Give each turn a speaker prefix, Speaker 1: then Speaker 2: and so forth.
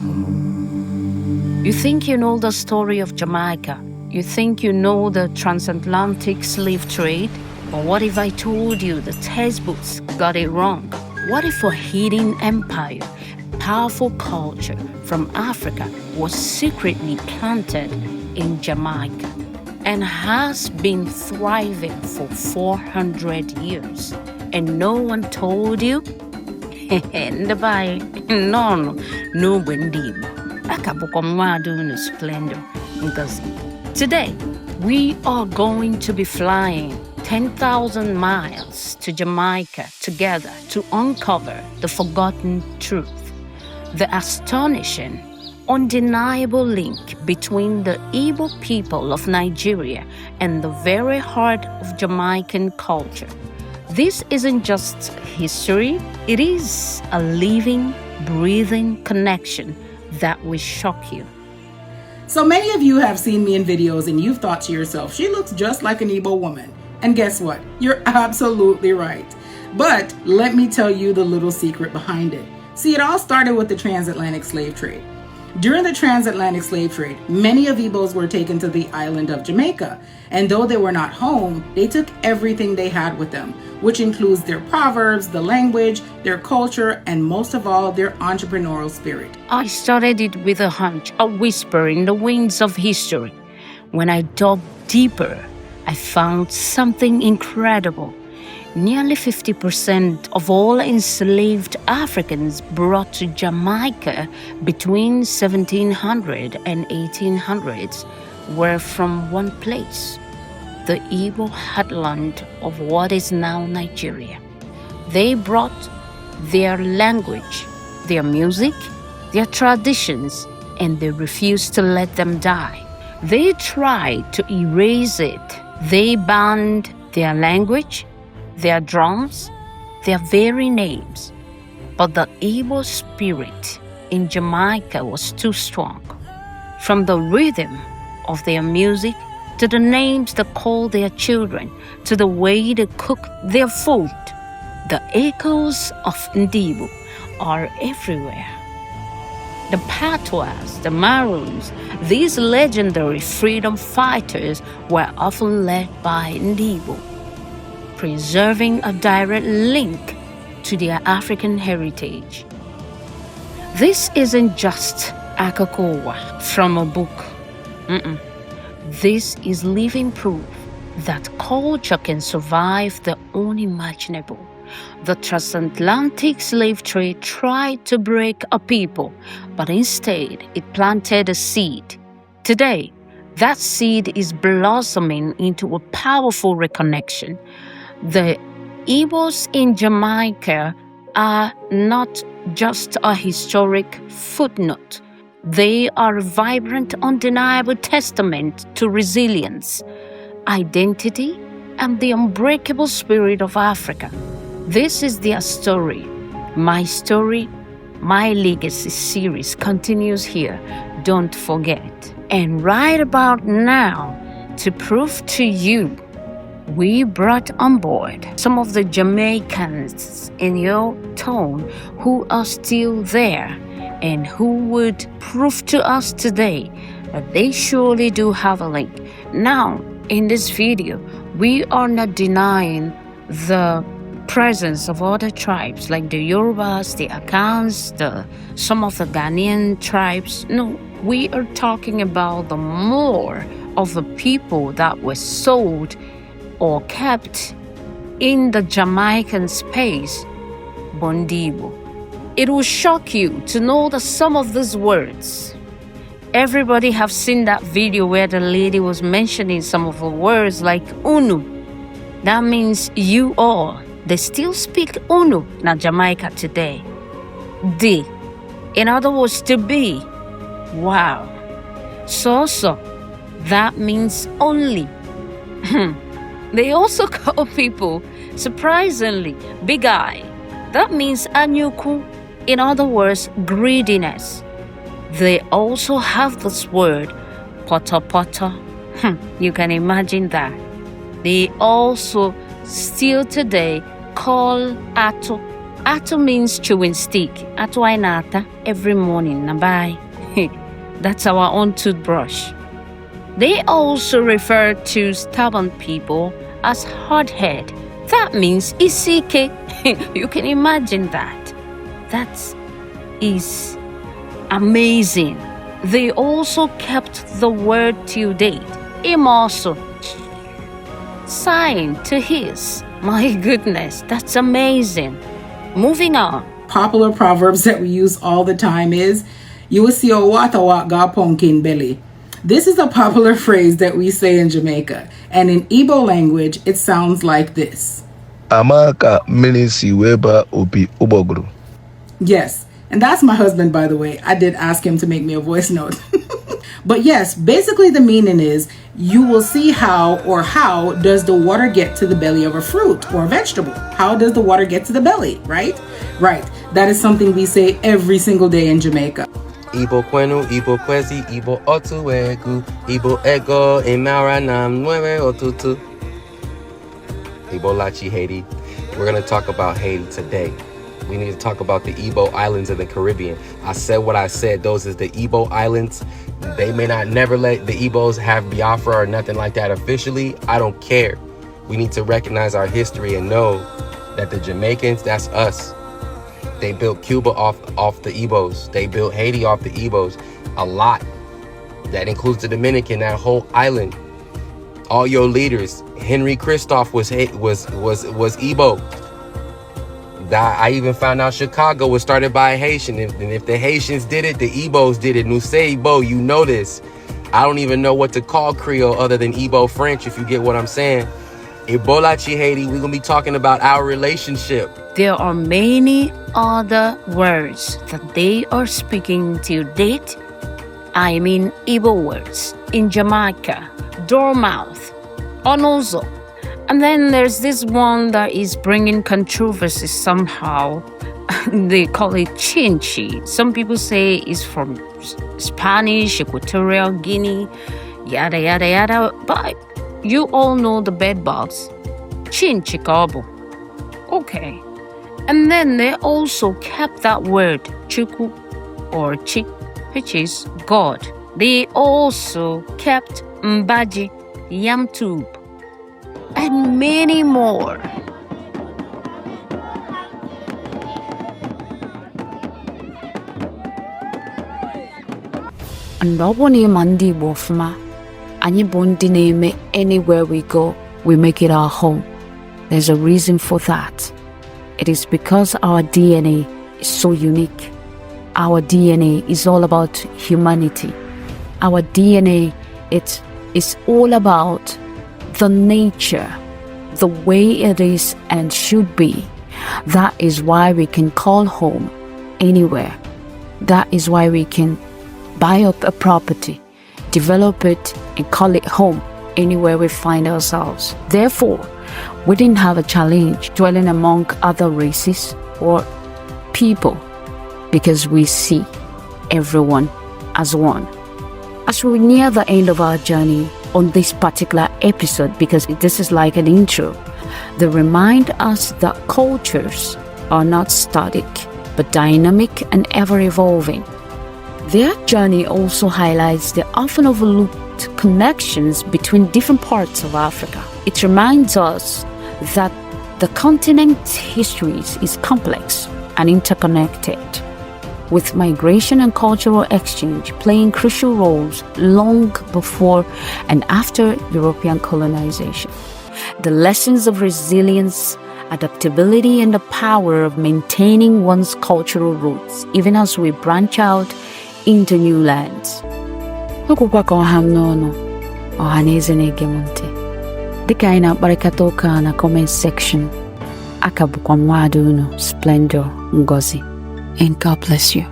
Speaker 1: You think you know the story of Jamaica. You think you know the transatlantic slave trade. But what if I told you the textbooks got it wrong? What if a hidden empire, powerful culture from Africa was secretly planted in Jamaica and has been thriving for 400 years and no one told you? No, splendor. Because today we are going to be flying 10,000 miles to Jamaica together to uncover the forgotten truth, the astonishing, undeniable link between the Igbo people of Nigeria and the very heart of Jamaican culture. This isn't just history, it is a living, breathing connection that will shock you.
Speaker 2: So many of you have seen me in videos and you've thought to yourself, she looks just like an Igbo woman. And guess what? You're absolutely right. But let me tell you the little secret behind it. See, it all started with the transatlantic slave trade. During the transatlantic slave trade, many of Eboes were taken to the island of Jamaica. And though they were not home, they took everything they had with them, which includes their proverbs, the language, their culture, and most of all, their entrepreneurial spirit.
Speaker 1: I started it with a hunch, a whisper in the winds of history. When I dug deeper, I found something incredible. Nearly 50% of all enslaved Africans brought to Jamaica between 1700 and 1800s were from one place, the Igbo heartland of what is now Nigeria. They brought their language, their music, their traditions, and they refused to let them die. They tried to erase it. They banned their language, their drums, their very names. But the Igbo spirit in Jamaica was too strong. From the rhythm of their music, to the names they called their children, to the way they cook their food, the echoes of Ndibu are everywhere. The Patois, the Maroons, these legendary freedom fighters were often led by Ndibu, preserving a direct link to their African heritage. This isn't just Akakowa from a book. This is living proof that culture can survive the unimaginable. The transatlantic slave trade tried to break a people, but instead it planted a seed. Today, that seed is blossoming into a powerful reconnection. The Eboes in Jamaica are not just a historic footnote. They are a vibrant, undeniable testament to resilience, identity, and the unbreakable spirit of Africa. This is their story. My Story, My Legacy series continues here. Don't forget. And right about now, to prove to you, we brought on board some of the Jamaicans in your town who are still there and who would prove to us today that they surely do have a link. Now, in this video, we are not denying the presence of other tribes like the Yorubas, the Akans, some of the Ghanaian tribes. No, we are talking about the more of the people that were sold or kept in the Jamaican space, Bondibo. It will shock you to know that some of these words, everybody have seen that video where the lady was mentioning some of the words like Unu. That means you all. They still speak Unu in Jamaica today. D, in other words, to be. Wow. So, that means only. They also call people, surprisingly, big eye. That means anyuku, in other words, greediness. They also have this word, potopoto. You can imagine that. They also still today call Ato Atu means chewing stick. Atu ainata every morning. Nabai. That's our own toothbrush. They also refer to stubborn people as hardhead. That means isike. You can imagine that. That is amazing. They also kept the word till date. Imoso. Sign to his. My goodness, that's amazing. Moving on.
Speaker 2: Popular proverbs that we use all the time is, you will see a wata ga pumpkin belly. This is a popular phrase that we say in Jamaica, and in Igbo language, it sounds like this.
Speaker 3: Amaka minisi weba obi ubogru.
Speaker 2: Yes, and that's my husband, by the way. I did ask him to make me a voice note. But yes, basically the meaning is, you will see how does the water get to the belly of a fruit or vegetable? How does the water get to the belly, right? Right. That is something we say every single day in Jamaica.
Speaker 4: Igbo kwenu, Igbo kwezi, Igbo otu egu, Igbo ego, imara na nueve otutu. Igbo lachi Haiti. We're going to talk about Haiti today. We need to talk about the Ebo Islands in the Caribbean. I said what I said. Those is the Ebo Islands. They may not never let the Eboes have Biafra or nothing like that officially. I don't care. We need to recognize our history and know that the Jamaicans, that's us. They built Cuba off the Eboes. They built Haiti off the Eboes. A lot. That includes the Dominican, that whole island. All your leaders. Henry Christoph was Ebo. I even found out Chicago was started by a Haitian. And if the Haitians did it, the Eboes did it. Nuse Ebo, you know this. I don't even know what to call Creole other than Ebo French, if you get what I'm saying. Ebola Chi Haiti, we're going to be talking about our relationship.
Speaker 1: There are many other words that they are speaking till date. I mean Igbo words. In Jamaica, dormouth, onozo. And then there's this one that is bringing controversy somehow. They call it chinchi. Some people say it's from Spanish, Equatorial Guinea, yada, yada, yada. But you all know the bed bugs. Chinchi kabo. Okay. And then they also kept that word, chuku or chik, which is God. They also kept mbaji, yam tube, and many more. And nobody mandi wofma. Any bondi name anywhere we go, we make it our home. There's a reason for that. It is because our DNA is so unique. Our DNA is all about humanity. Our DNA, it is all about the nature, the way it is and should be. That is why we can call home anywhere. That is why we can buy up a property, develop it, and call it home anywhere we find ourselves. Therefore, we didn't have a challenge dwelling among other races or people because we see everyone as one. As we near the end of our journey on this particular episode, because this is like an intro, they remind us that cultures are not static but dynamic and ever-evolving. Their journey also highlights the often overlooked connections between different parts of Africa. It reminds us that the continent's history is complex and interconnected, with migration and cultural exchange playing crucial roles long before and after European colonization. The lessons of resilience, adaptability, and the power of maintaining one's cultural roots, even as we branch out into new lands. Dịka anyị na-akparịkata ụka na comment section, aka bụkwa mmadụ unu Splendor Ngozi, and God bless you.